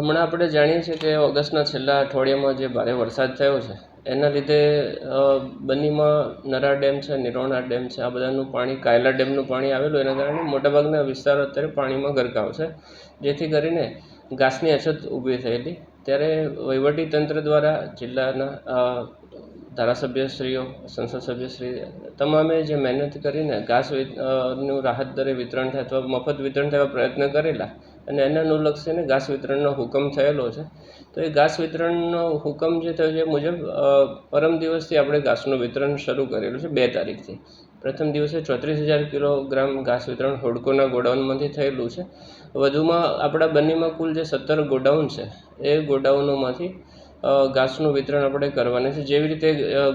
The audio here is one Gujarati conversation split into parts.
હમણાં આપણે જાણીએ છીએ કે ઓગસ્ટના છેલ્લા અઠવાડિયામાં જે ભારે વરસાદ થયો છે એના લીધે બન્નીમાં નરા ડેમ છે, નિરોણા ડેમ છે, આ બધાનું પાણી, કાયલા ડેમનું પાણી આવેલું, એના કારણે મોટાભાગના વિસ્તારો અત્યારે પાણીમાં ગરકાવ છે, જેથી કરીને ઘાસની અછત ઊભી થયેલી. ત્યારે વહીવટીતંત્ર દ્વારા જિલ્લાના ધારાસભ્યશ્રીઓ, સંસદ સભ્યશ્રી તમામે જે મહેનત કરીને ઘાસ નું રાહત દરે વિતરણ થાય અથવા મફત વિતરણ થવા પ્રયત્ન કરેલા અને એને અનુલક્ષીને ઘાસ વિતરણનો હુકમ થયેલો છે. તો એ ઘાસ વિતરણનો હુકમ જે થયો છે એ મુજબ પરમ દિવસથી આપણે ઘાસનું વિતરણ શરૂ કરેલું છે. 2 તારીખથી પ્રથમ દિવસે 34,000 કિલોગ્રામ ઘાસ વિતરણ હોડકોના ગોડાઉનમાંથી થયેલું છે. વધુમાં આપણા બન્નીમાં કુલ જે 17 ગોડાઉન છે એ ગોડાઉનોમાંથી ઘાસનું વિતરણ આપણે કરવાનું છે. જેવી રીતે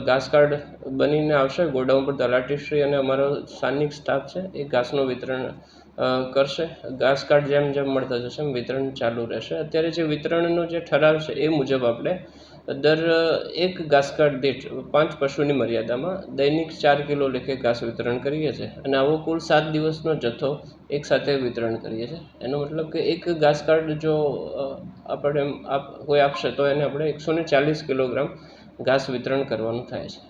ઘાસ કાર્ડ બનીને આવશે ગોડાઉન પર, તલાટીશ્રી અને અમારો સ્થાનિક સ્ટાફ છે એ ઘાસનું વિતરણ કરશે. ઘાસ કાર્ડ જેમ જેમ મળતા જશે એમ વિતરણ ચાલુ રહેશે. અત્યારે જે વિતરણનો જે ઠરાવ છે એ મુજબ આપણે દર એક ઘાસ કાર્ડ દીઠ 5 પશુની મર્યાદામાં દૈનિક 4 કિલો લેખે ઘાસ વિતરણ કરીએ છીએ અને આવો કુલ 7 દિવસનો જથ્થો એકસાથે વિતરણ કરીએ છીએ. એનો મતલબ કે એક ઘાસ કાર્ડ જો આપણે કોઈ આપશે તો એને આપણે 140 કિલોગ્રામ ઘાસ વિતરણ કરવાનું થાય છે.